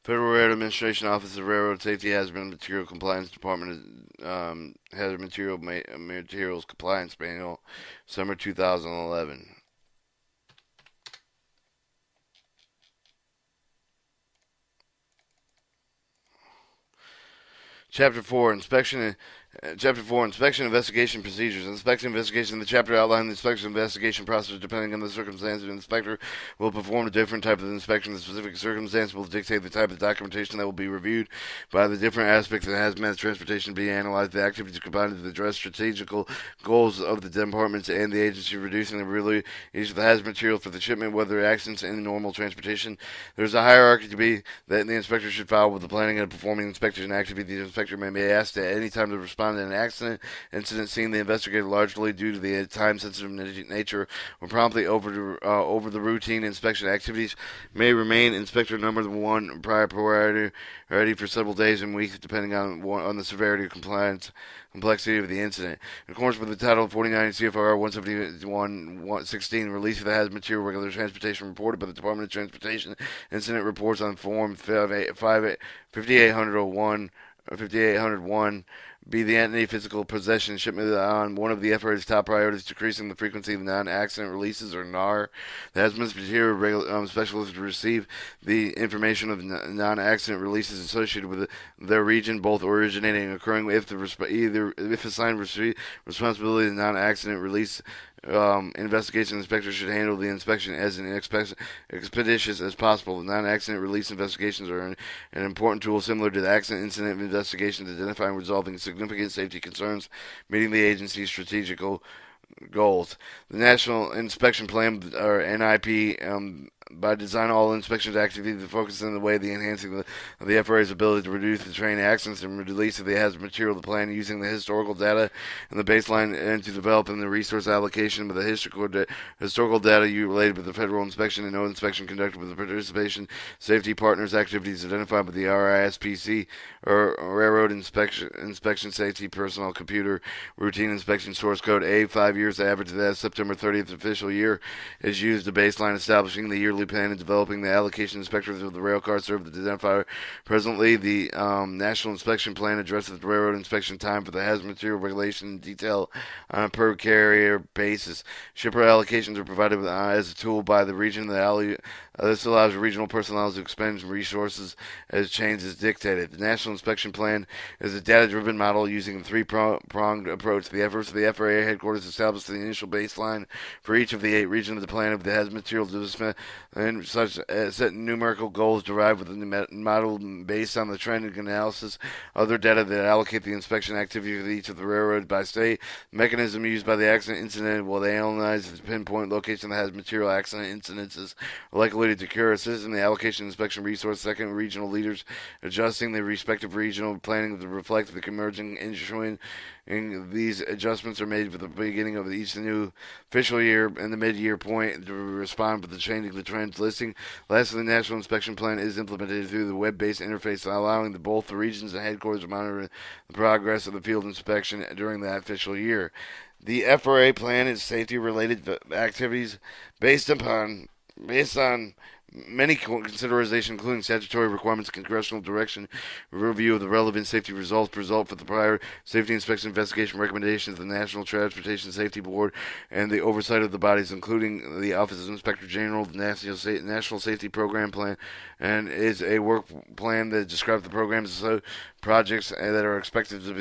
Federal Railroad Administration Office of Railroad Safety Hazmat Material Compliance Department Hazard Materials Compliance Manual, Summer 2011. Chapter 4 Inspection Chapter 4 Inspection Investigation Procedures. Inspection Investigation. The chapter outlines the inspection investigation process. Depending on the circumstances, the inspector will perform a different type of inspection. The specific circumstance will dictate the type of documentation that will be reviewed by the different aspects of hazmat transportation being analyzed. The activities combined to address strategical goals of the departments and the agency, reducing the really use of the hazmat material for the shipment, whether accidents in normal transportation. There's a hierarchy to be that the inspector should follow with the planning and performing inspection activity. The inspector may be asked at any time to respond to an accident incident seen the investigator largely due to the time-sensitive nature or promptly over the routine inspection activities may remain inspector number one priority for several days and weeks depending on the severity of complexity of the incident. In accordance with the Title 49 CFR 171.16, release of the hazmat material regular transportation reported by the Department of Transportation incident reports on Form 5801 be the entity physical possession shipment on one of the FRA's top priorities, decreasing the frequency of non-accident releases or NAR. The hazmat material specialists receive the information of non-accident releases associated with their region, both originating and occurring if if assigned responsibility of non-accident release. Investigation inspectors should handle the inspection as expeditious as possible. The non-accident release investigations are an important tool similar to the accident incident investigations, identifying and resolving significant safety concerns, meeting the agency's strategical goals. The National Inspection Plan, or NIP, by design, all inspections activities focus on the way the enhancing the FRA's ability to reduce the train accidents and release of the hazard material. The plan using the historical data and the baseline and to develop the resource allocation of the historical data related with the federal inspection and no inspection conducted with the participation safety partners activities identified with the RISPC or Railroad Inspection Safety Personnel Computer Routine Inspection Source Code A. 5 years average of that September 30th official year is used to baseline establishing the yearly plan and developing the allocation inspectors of the rail car serve the identifier. Presently, the National Inspection Plan addresses the railroad inspection time for the hazmat material regulation in detail on a per carrier basis. Shipper allocations are provided as a tool by the region. This allows regional personnel to expend resources as change is dictated. The National Inspection Plan is a data-driven model using a three-pronged approach. The efforts of the FRA headquarters established the initial baseline for each of the 8 regions of the plan of the hazmat material and such set numerical goals derived with the model based on the trending analysis. Other data that allocate the inspection activity of each of the railroads by state. The mechanism used by the accident incident will analyze the pinpoint location that has material accident incidences likely to occur, assisting the allocation inspection resource. Second, regional leaders adjusting the respective regional planning to reflect the emerging industry. And these adjustments are made for the beginning of each new official year and the mid-year point to respond with the changing the trends listing. Lastly, the National Inspection Plan is implemented through the web-based interface, allowing both the regions and headquarters to monitor the progress of the field inspection during that official year. The FRA plan is safety-related activities based on many considerations, including statutory requirements, congressional direction, review of the relevant safety result for the prior safety inspection investigation recommendations of the National Transportation Safety Board, and the oversight of the bodies, including the Office of Inspector General, the National Safety Program Plan, and is a work plan that describes the programs projects that are expected to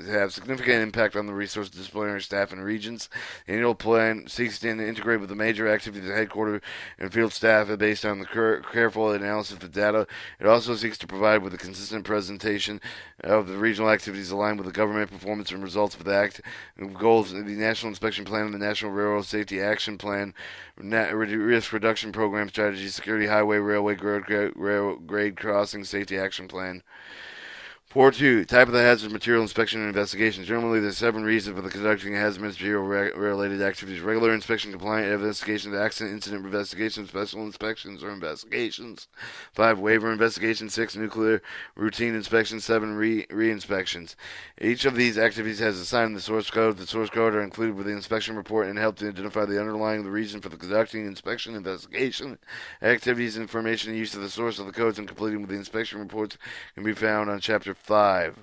have significant impact on the resource disciplinary staff and regions. The annual plan seeks to integrate with the major activities of headquarters and field staff based on the careful analysis of the data. It also seeks to provide with a consistent presentation of the regional activities aligned with the government performance and results of the act goals of the National Inspection Plan and the National Railroad Safety Action Plan, Risk Reduction Program Strategy, Security Highway Railway Grade Crossing Safety Action Plan. 4.2. Type of the hazardous material inspection and investigation. Generally, there are 7 reasons for the conducting hazardous material-related activities. Regular inspection, compliant investigations, accident incident investigations, special inspections or investigations. 5. Waiver investigation. 6. Nuclear routine inspection. 7. Re-inspections. Each of these activities has assigned the source code. The source code are included with the inspection report and help to identify the underlying the reason for the conducting inspection, investigation, activities, information, and use of the source of the codes and completing with the inspection reports can be found on Chapter 5.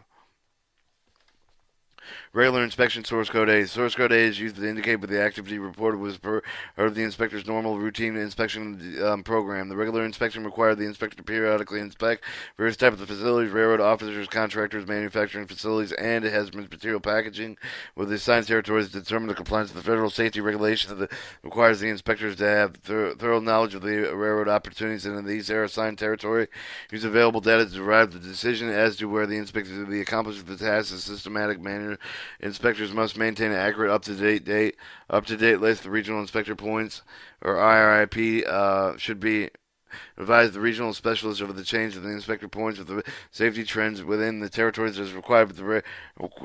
Regular inspection source code A. Source code A is used to indicate what the activity reported was part of the inspector's normal routine inspection program. The regular inspection required the inspector to periodically inspect various types of facilities, railroad officers, contractors, manufacturing facilities, and hazardous material packaging with the assigned territories to determine the compliance with the federal safety regulations that requires the inspectors to have thorough knowledge of the railroad opportunities, and in these assigned territory, use available data to derive the decision as to where the inspector to be accomplished the task in a systematic manner. Inspectors must maintain an accurate, up-to-date list of regional inspector points, or IRIP, should be advise the regional specialists over the change of the inspector points of the safety trends within the territories as required, but the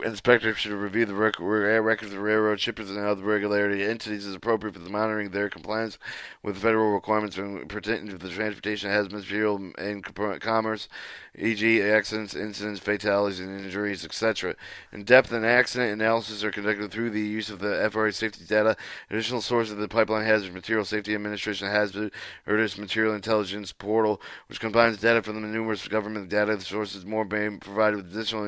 inspector should review the records of the railroad shippers and other regularity entities as appropriate for the monitoring their compliance with federal requirements pertaining to the transportation of hazardous material and commerce, e.g. accidents, incidents, fatalities, and injuries, etc. In-depth and accident analysis are conducted through the use of the FRA safety data. Additional sources of the Pipeline Hazardous Material Safety Administration Hazardous Material Intelligence portal, which combines data from the numerous government data sources, more being provided with additional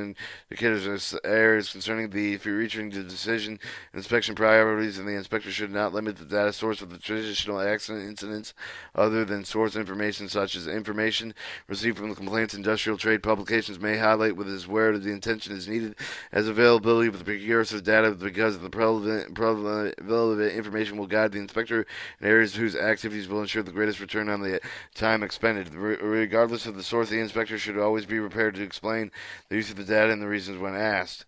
indicators of areas concerning the reaching the decision inspection priorities, and the inspector should not limit the data source of the traditional accident incidents other than source information such as information received from the complaints. Industrial trade publications may highlight what is where the intention is needed as availability of the precursor data because the relevant information will guide the inspector in areas whose activities will ensure the greatest return on the time expended. Regardless of the source, the inspector should always be prepared to explain the use of the data and the reasons when asked.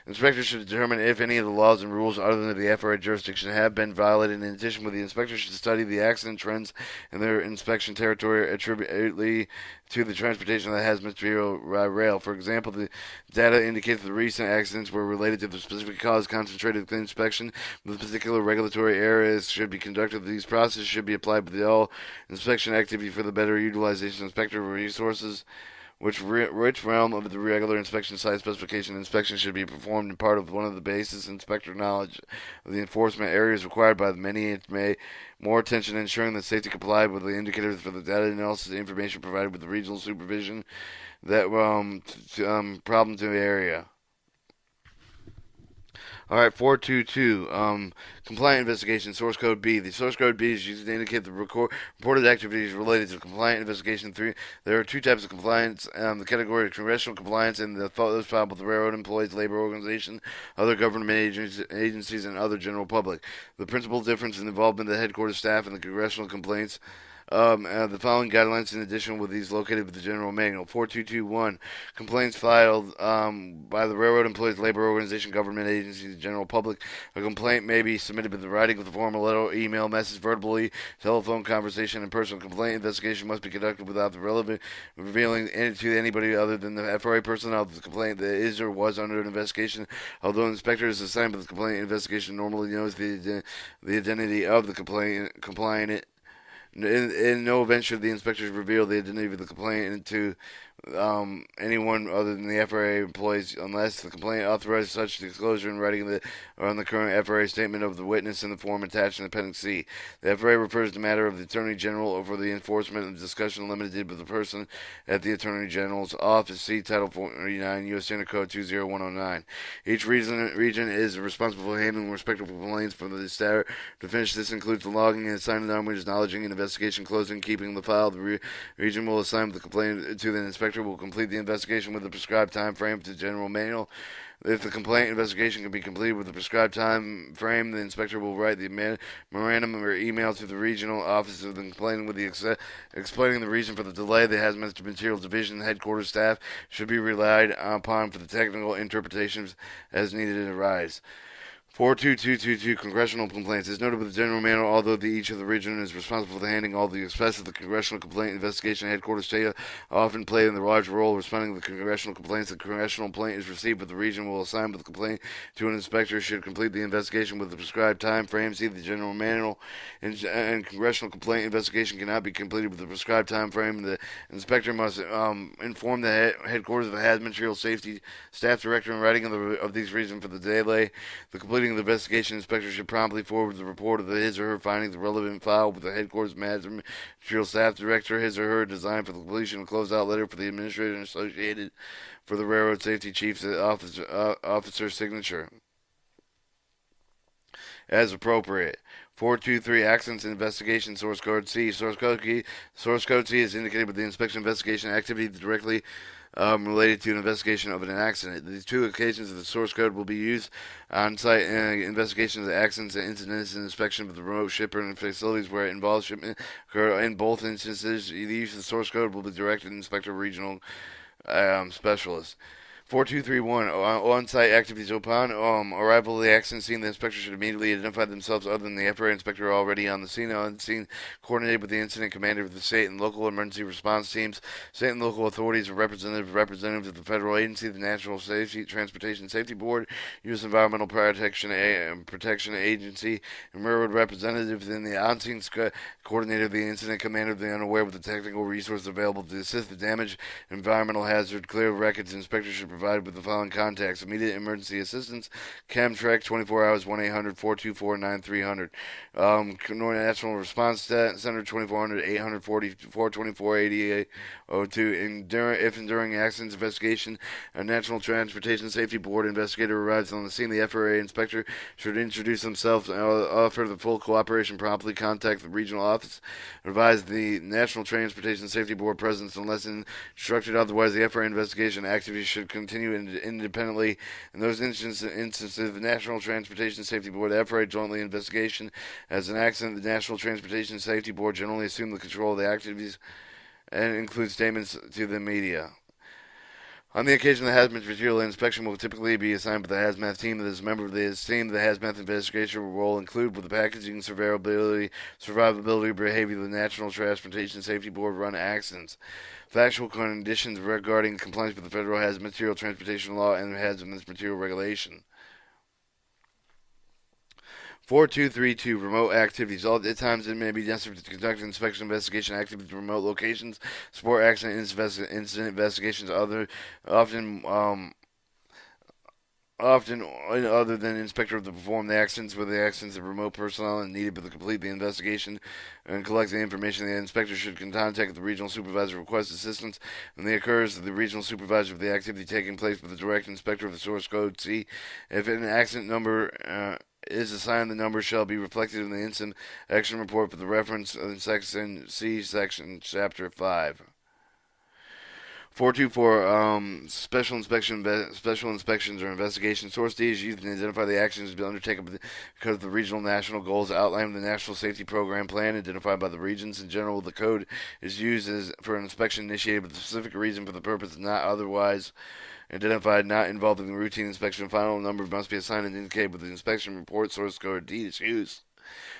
Inspectors should determine if any of the laws and rules other than the FRA jurisdiction have been violated. In addition, the inspector should study the accident trends in their inspection territory attributable to the transportation that has material rail. For example, the data indicates that the recent accidents were related to the specific cause. Concentrated inspection with particular regulatory areas should be conducted. These processes should be applied to all inspection activity for the better utilization of inspector resources. Which realm of the regular inspection site specification inspection should be performed in part of one of the basis inspector knowledge of the enforcement areas required by the many. It may more attention ensuring that safety complied with the indicators for the data analysis information provided with the regional supervision that problem to the area. Alright, 422. Compliant investigation, source code B. The source code B is used to indicate the reported activities related to compliant investigation. There are 2 types of compliance. The category of congressional compliance and those filed with the railroad employees, labor organization, other government agencies, and other general public. The principal difference in the involvement of the headquarters staff and the congressional complaints. The following guidelines in addition with these located with the general manual. 4221. Complaints filed by the railroad employees, labor organization, government agencies, general public. A complaint may be submitted with the writing of the form, a letter, email, message, verbally, telephone conversation, and personal complaint. Investigation must be conducted without the relevant revealing to anybody other than the FRA personnel of the complaint that is or was under an investigation. Although an inspector is assigned with the complaint investigation, normally knows the identity of the complainant. In no event should the inspectors reveal the identity of the complainant to anyone other than the FRA employees unless the complaint authorizes such disclosure in writing or on the current FRA statement of the witness in the form attached in Appendix C. The FRA refers the matter of the Attorney General over the enforcement and discussion limited with the person at the Attorney General's office. See Title 49 U.S. Standard Code 20109. Each region is responsible for handling respective complaints from the start to finish. This includes the logging and assigning language, acknowledging an investigation, closing, keeping the file. The region will assign the complaint to the inspector will complete the investigation with the prescribed time frame to the general manual. If the complaint investigation can be completed with the prescribed time frame, the inspector will write the memorandum or email to the regional office of the complainant with the explaining the reason for the delay. The Hazmat Material Division headquarters staff should be relied upon for the technical interpretations as needed to arise. 42222 Congressional Complaints. As noted with the General Manual, although each of the region is responsible for handling all the aspects of the Congressional Complaint Investigation, headquarters data often play a large role responding to the Congressional complaints. The Congressional complaint is received, but the region will assign the complaint to an inspector should complete the investigation with the prescribed time frame. See the General Manual. And Congressional complaint investigation cannot be completed with the prescribed time frame. The inspector must inform the headquarters of the Hazmat Material Safety Staff Director in writing of these reasons for the delay. The completing of the investigation, inspector should promptly forward the report of his or her findings, the relevant file with the headquarters management material staff director, his or her design for the completion of closeout letter for the administrator associated for the railroad safety chief's officer signature as appropriate. 423 Accidents Investigation Source Code C. Source Code C is indicated with the inspection investigation activity directly related to an investigation of an accident. These two occasions of the source code will be used on-site investigations of accidents and incidents and inspection of the remote shipper and facilities where it involves shipment occur. In both instances, the use of the source code will be directed to Inspector Regional Specialist. 4231 on-site activities. Upon arrival of the accident scene, the inspector should immediately identify themselves other than the FRA inspector already on the scene, coordinated with the incident commander of the state and local emergency response teams, state and local authorities, or representatives of the federal agency, the National Transportation Safety Board, U.S. Environmental Protection Agency, and railroad representatives in the on-scene coordinator of the incident commander of the unaware with the technical resources available to assist the damage environmental hazard, clear records. Inspectors should provided with the following contacts: immediate emergency assistance, Chemtrek, 24 hours, 1-800-424-9300. National Response Center, 2400 844 24 8802. If and during accidents investigation, a National Transportation Safety Board investigator arrives on the scene, the FRA inspector should introduce themselves and offer the full cooperation, promptly contact the regional office, advise the National Transportation Safety Board presence unless instructed otherwise. The FRA investigation activities should continue independently. In those instances, the National Transportation Safety Board, the FRA jointly investigation as an accident, the National Transportation Safety Board generally assume the control of the activities and include statements to the media. On the occasion of the hazmat material inspection will typically be assigned by the hazmat team. That is a member of the team. The hazmat investigation will include with the packaging, survivability behavior of the National Transportation Safety Board run accidents. Factual conditions regarding compliance with the federal hazmat material transportation law and hazmat material regulation. 4232 Remote Activities. All at times it may be necessary to conduct inspection investigation activities in remote locations, support accident incident investigations, often other than inspector to perform the accidents where the accidents of remote personnel and needed to complete the investigation and collect the information. The inspector should contact the regional supervisor to request assistance when it occurs. The regional supervisor of the activity taking place with the direct inspector of the source code C. If an accident number is assigned, the number shall be reflected in the incident action report for the reference in section C, section chapter 5. 424 special inspections or investigations. Source D is used to identify the actions to be undertaken because of the regional national goals outlined in the National Safety Program Plan identified by the regions. In general, the code is used for an inspection initiated with a specific reason for the purpose not otherwise identified, not involved in the routine inspection. Final number must be assigned and indicated with the inspection report. Source code D is used.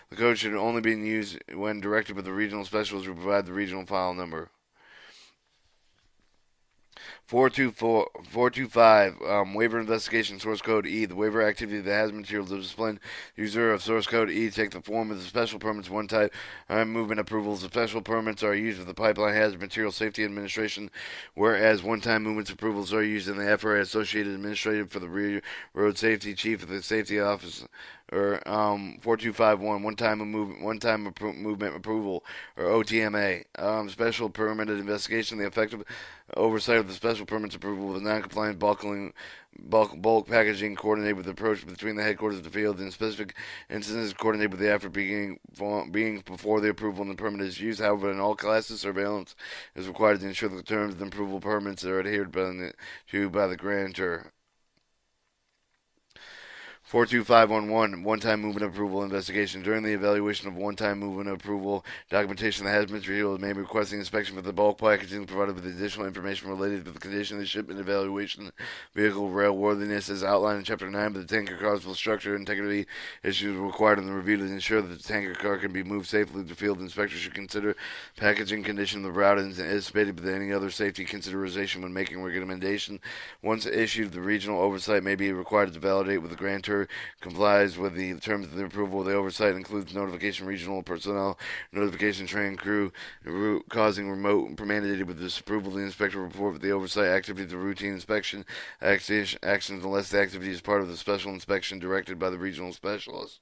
The code should only be used when directed by the regional specialist who provide the regional file number. 425 waiver investigation. Source code E. The waiver activity that has material discipline. User of source code E take the form of the special permits. One type movement approvals. The special permits are used with the Pipeline Hazard Material Safety Administration, whereas one-time movements approvals are used in the FRA Associated Administrative for the Road Safety Chief of the Safety Office. Or 4251 one-time movement approval, or OTMA. Special permitted investigation. The effective oversight of the special permits approval of non-compliant bulk packaging coordinated with the approach between the headquarters of the field. In specific instances, coordinated with the effort being before the approval and the permit is used. However, in all classes, surveillance is required to ensure that the terms of the approval permits are adhered to by the grantor. 42511, one-time movement approval investigation. During the evaluation of one-time movement approval documentation that has been revealed may be requesting inspection for the bulk packaging provided with additional information related to the condition of the shipment evaluation, vehicle railworthiness as outlined in Chapter 9, but the tanker car's structure and integrity issues required in the review to ensure that the tanker car can be moved safely. The field inspector should consider packaging condition of the route and anticipated with any other safety consideration when making recommendation. Once issued, the regional oversight may be required to validate with the grantor complies with the terms of the approval. The oversight includes notification regional personnel, notification train crew, causing remote mandated with this approval. The inspector report with the oversight activity to routine inspection actions unless the activity is part of the special inspection directed by the regional specialist.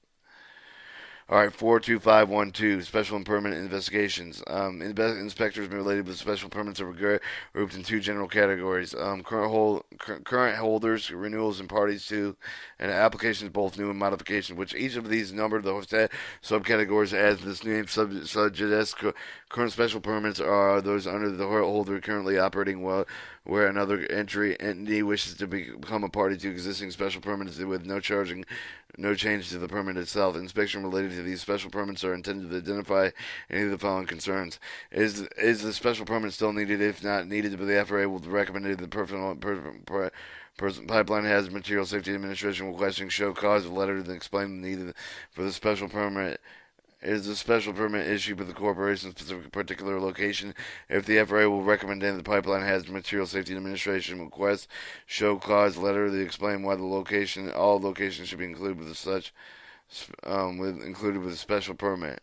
All right, 42512, special and permanent investigations. Inspectors related with special permits are grouped in two general categories. Current holders, renewals, and parties to, and applications both new and modification, which each of these number the subcategories as this name suggests. Current special permits are those under the holder currently operating where another entity wishes to become a party to existing special permits with no change to the permit itself. Inspection related to these special permits are intended to identify any of the following concerns. Is the special permit still needed? If not needed, the FRA will recommend the Pipeline Hazmat Material Safety Administration requesting show cause a letter to explain the need for the special permit. Is the special permit issued with the corporation's particular location? If the FRA will recommend the Pipeline Hazmat Material Safety Administration request show cause letter to explain why all locations should be included with such, included with a special permit.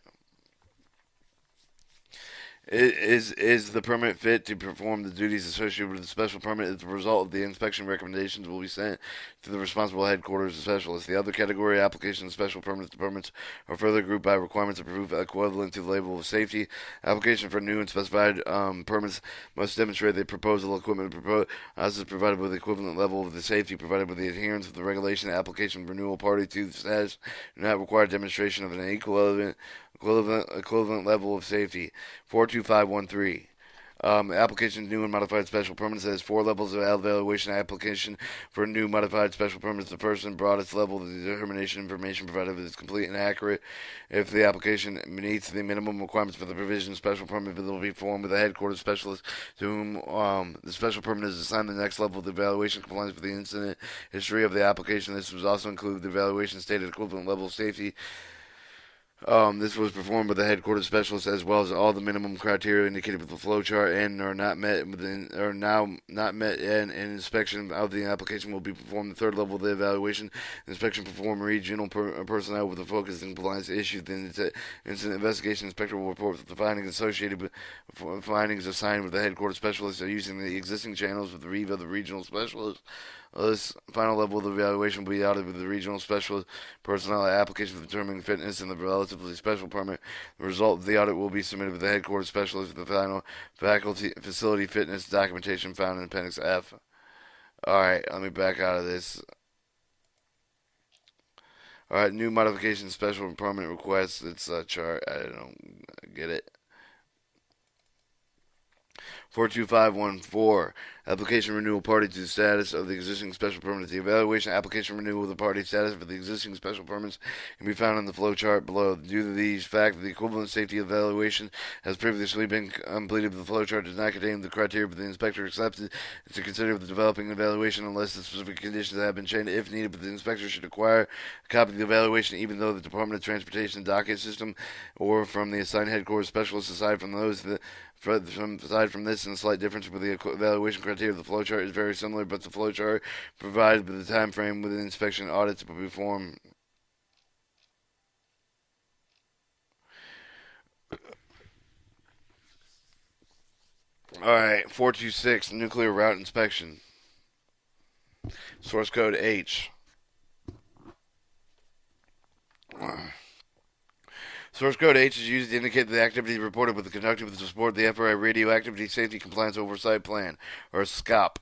Is the permit fit to perform the duties associated with the special permit? As a result of the inspection recommendations will be sent to the responsible headquarters of specialists. The other category applications, special permits are further grouped by requirements of proof equivalent to the level of safety. Application for new and specified permits must demonstrate the proposal equipment is provided with the equivalent level of the safety provided with the adherence of the regulation. Application renewal party to the status do not require demonstration of an equivalent level of safety. 42513. Application new and modified special permits has four levels of evaluation. Application for new modified special permits, the first and broadest level, the determination information provided is complete and accurate. If the application meets the minimum requirements for the provision of special permit, it will be formed with a headquarters specialist to whom the special permit is assigned. The next level of the evaluation compliance with the incident history of the application. This was also included the evaluation stated equivalent level of safety. This was performed by the headquarters specialist as well as all the minimum criteria indicated with the flowchart and are not met and inspection of the application will be performed. The third level of the evaluation inspection performed regional personnel with the focus on compliance issues. The incident investigation inspector will report the findings associated with findings assigned with the headquarters specialist are using the existing channels with the regional specialist. This final level of the evaluation will be audited with the regional specialist personnel application for determining fitness and the relatively special permit. The result of the audit will be submitted with the headquarters specialist for the final facility fitness documentation found in Appendix F. Alright, let me back out of this. Alright, new modification special and permanent requests. It's a chart. I don't get it. 42514. Application renewal party to the status of the existing special permit. The evaluation application renewal of the party status for the existing special permits can be found in the flow chart below. Due to the fact that the equivalent safety evaluation has previously been completed, the flow chart does not contain the criteria for the inspector accepted to consider the developing evaluation unless the specific conditions have been changed. If needed, but the inspector should acquire a copy of the evaluation, even though the Department of Transportation docket system or from the assigned headquarters specialist. Aside from this, and a slight difference with the evaluation criteria of the flowchart is very similar, but the flowchart provided with the time frame within inspection audits to perform. Alright, 426, nuclear route inspection. Source code H. Source code H is used to indicate the activity reported with the conducted with the support of the FRA Radioactivity Safety Compliance Oversight Plan, or SCOP.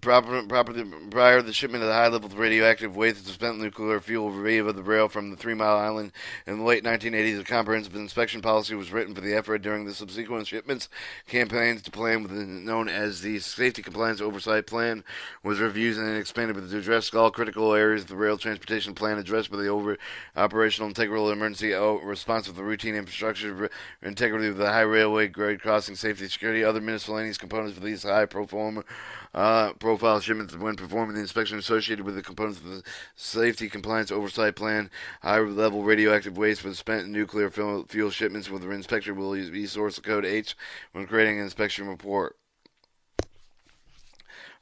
Prior to the shipment of the high-level radioactive waste of spent nuclear fuel via the rail from the 3 Mile Island in the late 1980s, a comprehensive inspection policy was written for the FRA during the subsequent shipments. Campaigns to plan known as the Safety Compliance Oversight Plan was reviewed and expanded to address all critical areas of the rail transportation plan addressed by the operational integral emergency response of the routine infrastructure integrity of the high railway grade crossing safety security other miscellaneous components for these high profile shipments when performing the inspection associated with the components of the Safety Compliance Oversight Plan. High-level radioactive waste for spent nuclear fuel shipments with the inspector will use source code H when creating an inspection report.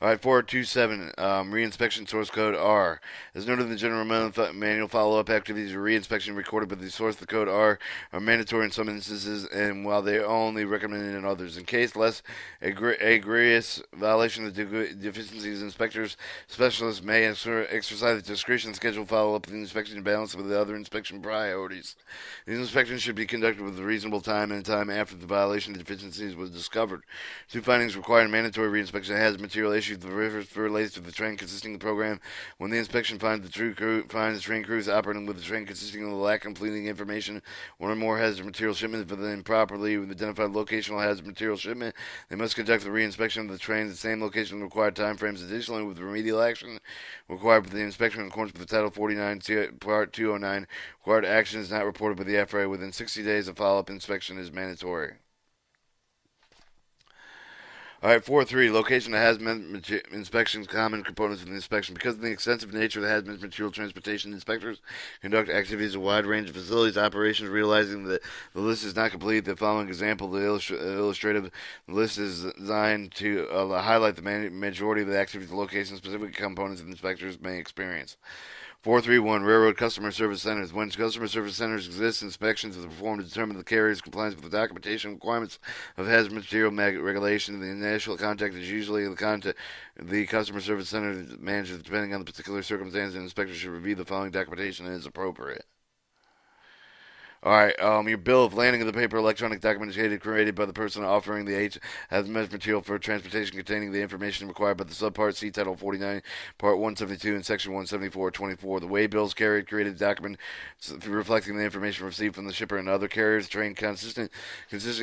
Alright, 427, reinspection source code R. As noted in the general manual, follow-up activities of reinspection recorded with the source of the code R are mandatory in some instances, and while they are only recommended in others. In case less egregious violation of the deficiencies, inspectors, specialists may exercise discretion schedule follow-up the inspection in balance with the other inspection priorities. These inspections should be conducted with a reasonable time and time after the violation of deficiencies was discovered. Two findings require mandatory reinspection has material issues the rivers related to the train consisting of the program. When the inspection finds the train crews operating with the train consisting of the lack of completing information, one or more hazardous material shipments within improperly identified locational hazardous material shipment, they must conduct the reinspection of the train at the same location in required time frames. Additionally, with remedial action required for the inspection in accordance with the Title 49, Part 209, required action is not reported by the FRA within 60 days of follow-up inspection is mandatory. Alright, 4.3. Location of hazmat inspections, common components of the inspection. Because of the extensive nature of the hazmat material transportation, inspectors conduct activities at a wide range of facilities, operations, realizing that the list is not complete. The following example, the illustrative list is designed to highlight the majority of the activities, location, specific components that inspectors may experience. 431. Railroad Customer Service Centers. When customer service centers exist, inspections are performed to determine the carrier's compliance with the documentation requirements of hazmat material regulation. The initial contact is usually the customer service center manager, depending on the particular circumstances. The inspector should review the following documentation as appropriate. Alright, your bill of landing of the paper electronic document is created by the person offering the hazmat material for transportation containing the information required by the subpart C, Title 49, Part 172, and Section 174.24. The way bills carried created document reflecting the information received from the shipper and other carriers. Train consisting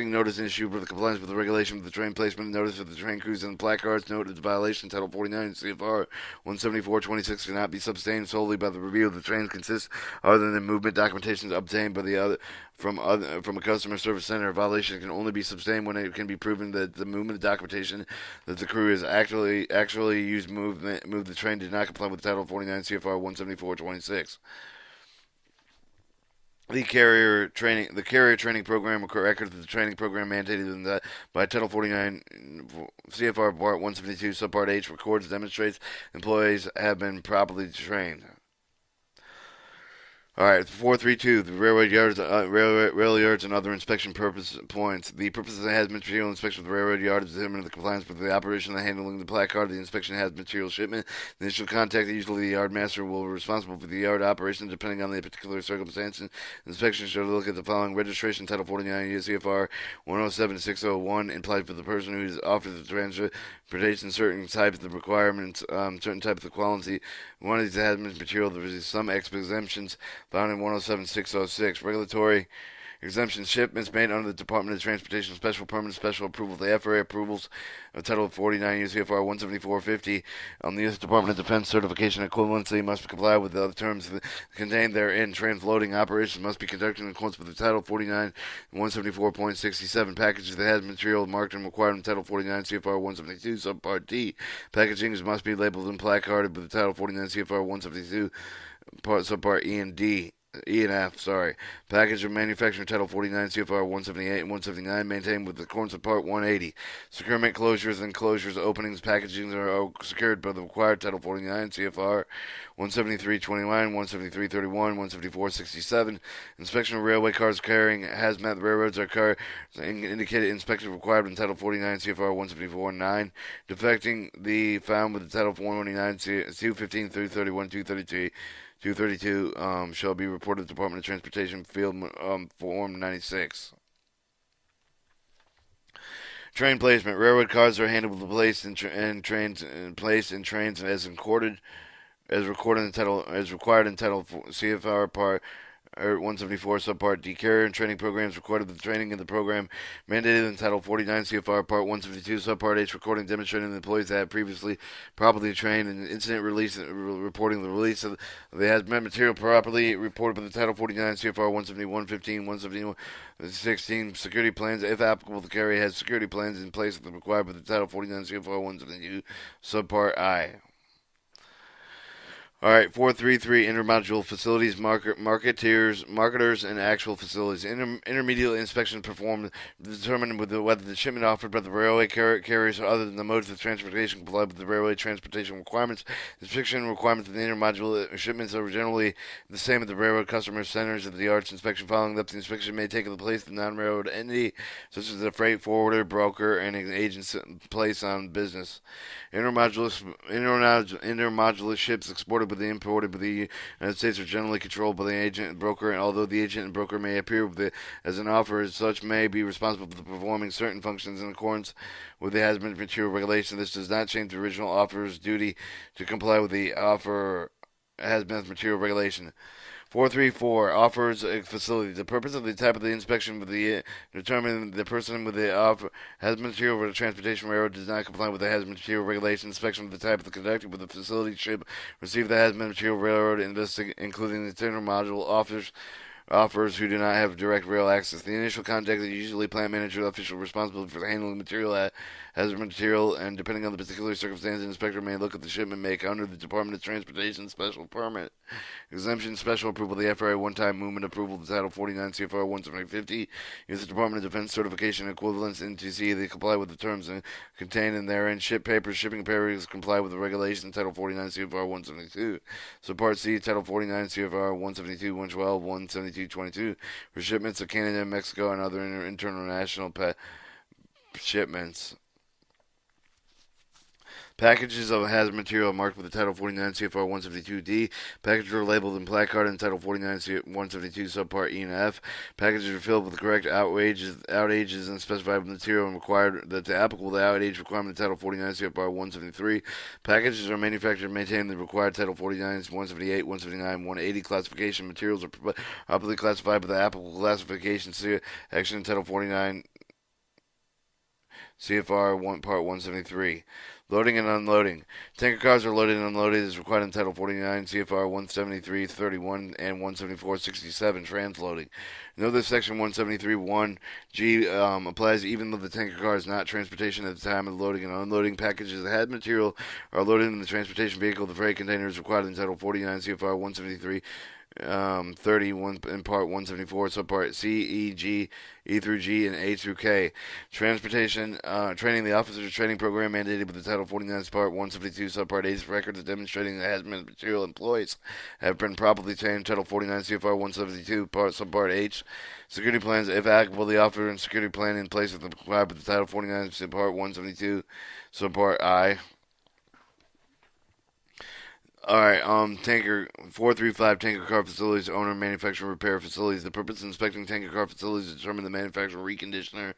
notice issued with the compliance with the regulation of the train placement notice of the train crews and placards. Note of the violation, Title 49, CFR 174.26 cannot be sustained solely by the review of the train consists other than movement documentations obtained by the from a customer service center. A violation can only be sustained when it can be proven that the movement of documentation that the crew has actually used move the train did not comply with Title 49 CFR 174.26. The carrier training program records of the training program mandated by Title 49 CFR Part 172 Subpart H records demonstrates employees have been properly trained. Alright, 432, the rail yards and other inspection purpose points. The purpose of the hazmat material inspection of the railroad yard is to determine the compliance with the operation and handling of the placard of the inspection hazmat material shipment. The initial contact, usually the yard master, will be responsible for the yard operation depending on the particular circumstances. Inspection should look at the following: registration, Title 49 CFR 107.601, implied for the person who is offered the transportation certain types of requirements, certain types of quality. One is the hazmat material. There is some exemptions found in 107.606. Regulatory exemptions: shipments made under the Department of Transportation special permit special approval. The FRA approvals of Title 49 UCFR 174.50 on the U.S. Department of Defense certification equivalency must comply with the other terms contained therein. Transloading operations must be conducted in accordance with the Title 49 174.67. Package of the hazmat material marked and required in Title 49 CFR 172 Subpart D. Packaging must be labeled and placarded with the Title 49 CFR 172 Subpart E and D. E and F, sorry. Package of manufacturing Title 49 CFR 178 and 179 maintained with the accordance of Part 180. Securement closures and closures openings packaging are secured by the required Title 49 CFR 173.21, 173.31, 174.67. Inspection of railway cars carrying hazmat railroads are indicated inspection required in Title 49 CFR 174.9. Defecting the found with the Title 429 215 through 31 233 232 shall be reported to the Department of Transportation Field Form 96. Train placement. Railroad cars are handled with place in trains as recorded in title as required in title CFR part 174 subpart D. Carrier and training programs recorded the training in the program mandated in Title 49 CFR Part 172 subpart H, recording demonstrating the employees that have previously properly trained and incident release reporting the release of the hazmat material properly reported by the Title 49 CFR 171 15 171 16 security plans. If applicable, the carrier has security plans in place that are required by the Title 49 CFR 172 subpart I. All right, 433 intermodule facilities, marketers, and actual facilities. Intermediate inspection performed to determine whether the shipment offered by the railway carriers other than the modes of transportation complied with the railway transportation requirements. Inspection requirements of the intermodule shipments are generally the same at the railroad customer centers of the arts inspection. Following up, the inspection may take the place of the non-railroad entity, such as a freight forwarder, broker, and an agent's place on business. Intermodulus ships exported but imported by the United States are generally controlled by the agent and broker, and although the agent and broker may appear as an offer, as such may be responsible for performing certain functions in accordance with the hazmat material regulation. This does not change the original offeror's duty to comply with the offer hazmat material regulation. 434 offers a facility. The purpose of the type of the inspection with the determining the person with the offer has material for the transportation railroad does not comply with the hazmat material regulation. Inspection of the type of the conducted with the facility should receive the hazmat material railroad including the tender module offers who do not have direct rail access. The initial contact is usually plant manager, the official responsible for handling material hazmat material, and depending on the particular circumstance, the inspector may look at the shipment make under the Department of Transportation special permit. Exemption special approval, the FRA one-time movement approval, the Title 49 CFR 17050, use the Department of Defense certification equivalents NTC. They comply with the terms contained in therein. Shipping papers comply with the regulation Title 49 CFR 172. So Part C, Title 49 CFR 172, 112, 172, 22 for shipments of Canada, Mexico, and other international shipments. Packages of hazmat material marked with the Title 49 CFR 172D. Packages are labeled in placard in Title 49 172 subpart E and F. Packages are filled with the correct outages and specified material and required that the applicable outage requirement in Title 49 CFR 173. Packages are manufactured and maintained the required Title 49 178, 179, 180 classification. Materials are properly classified by the applicable classification section in Title 49 CFR Part 173. Loading and unloading. Tanker cars are loaded and unloaded as required in Title 49 CFR 173.31 and 174.67 transloading. Note that Section 173.1G applies even though the tanker car is not transportation at the time of the loading and unloading. Packages that had material are loaded in the transportation vehicle. The freight container is required in Title 49 CFR 173. 31 in Part 174, subpart C, E, G, E through G, and A through K. Transportation training. The officers training program mandated with the Title 49 Part 172, subpart A's records demonstrating that hazmat material employees have been properly trained. Title 49 CFR 172, subpart H. Security plans, if applicable, the officer and security plan in place with the required with the Title 49 Part 172, subpart I. Alright, tanker 435 tanker car facilities, owner, manufacturer, repair facilities. The purpose of inspecting tanker car facilities is to determine the manufacturer, reconditioner,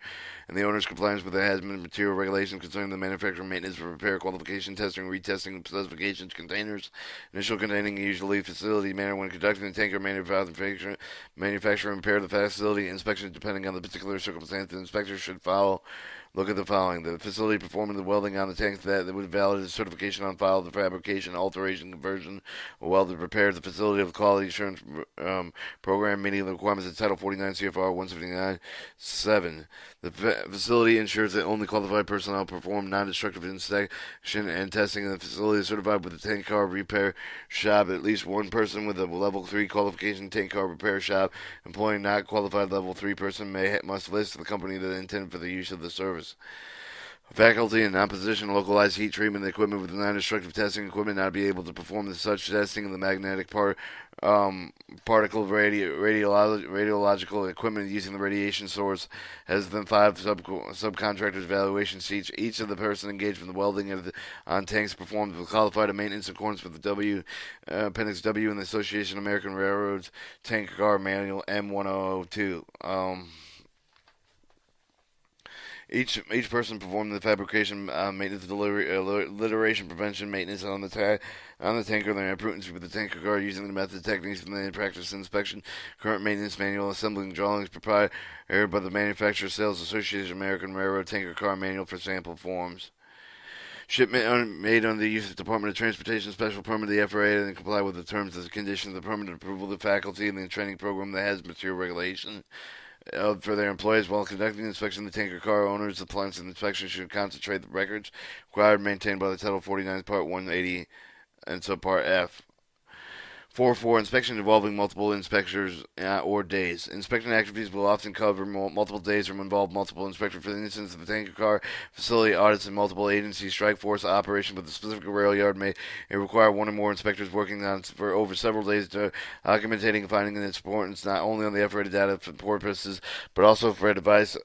and the owner's compliance with the hazmat material regulations concerning the manufacturer, maintenance, repair, qualification, testing, retesting, specifications, containers, initial containing, usually facility manner when conducting the tanker manufacturer, and repair the facility inspection depending on the particular circumstance. The inspector should look at the following. The facility performing the welding on the tank that would validate the certification on file, the fabrication, alteration, conversion, or welded repair. The facility of the quality assurance program meeting the requirements of Title 49 CFR 179.7. The facility ensures that only qualified personnel perform non-destructive inspection and testing in the facility is certified with the tank car repair shop. At least one person with a level 3 qualification tank car repair shop employing not qualified level 3 person must list the company that intended for the use of the service. Faculty and non-position localized heat treatment of the equipment with non-destructive testing equipment not be able to perform such testing of the magnetic particle radiological equipment using the radiation source has then five subcontractors evaluation seats. Each of the person engaged in the welding on tanks performed with qualified maintenance in accordance with the Appendix W in the Association of American Railroads Tank Car Manual M1002. Each person performed the fabrication, maintenance, delivery, alliteration, prevention, maintenance on the tanker, their improvements with the tanker car using the method techniques from the practice inspection, current maintenance manual, assembling drawings prepared by the Manufacturer Sales Association American Railroad Tanker Car Manual for sample forms. Shipment made under the U.S. Department of Transportation special permit of the FRA and comply with the terms and conditions of the permit approval of the faculty and the training program that has material regulation. For their employees while conducting the inspection of the tanker car owners. The plans of inspection should concentrate the records required and maintained by the Title 49, Part 180, and Subpart F. 4.4 Inspection involving multiple inspectors or days. Inspection activities will often cover multiple days or involve multiple inspectors. For the instance of the tanker car facility audits and multiple agencies strike force operation with a specific rail yard may require one or more inspectors working on for over several days to documenting and finding its importance not only on the FRA data for purposes but also for advice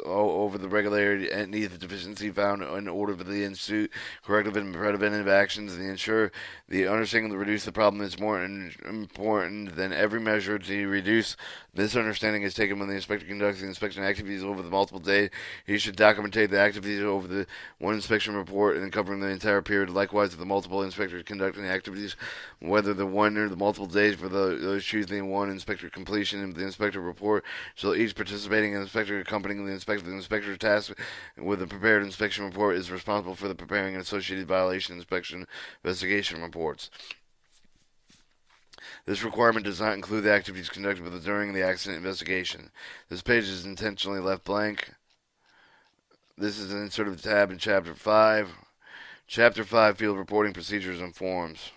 over the regularity and the deficiency found in order for the institute corrective and preventive actions and ensure the understanding to reduce the problem is more important than every measure to reduce misunderstanding is taken when the inspector conducts the inspection activities over the multiple days. He should document the activities over the one inspection report and covering the entire period. Likewise, if the multiple inspectors conducting the activities, whether the one or the multiple days for those choosing one inspector completion of the inspector report, so each participating inspector accompanying the inspector tasked with the prepared inspection report is responsible for the preparing and associated violation inspection investigation reports. This requirement does not include the activities conducted during the accident investigation. This page is intentionally left blank. This is an insert of the tab in Chapter 5. Chapter 5, Field Reporting Procedures and Forms.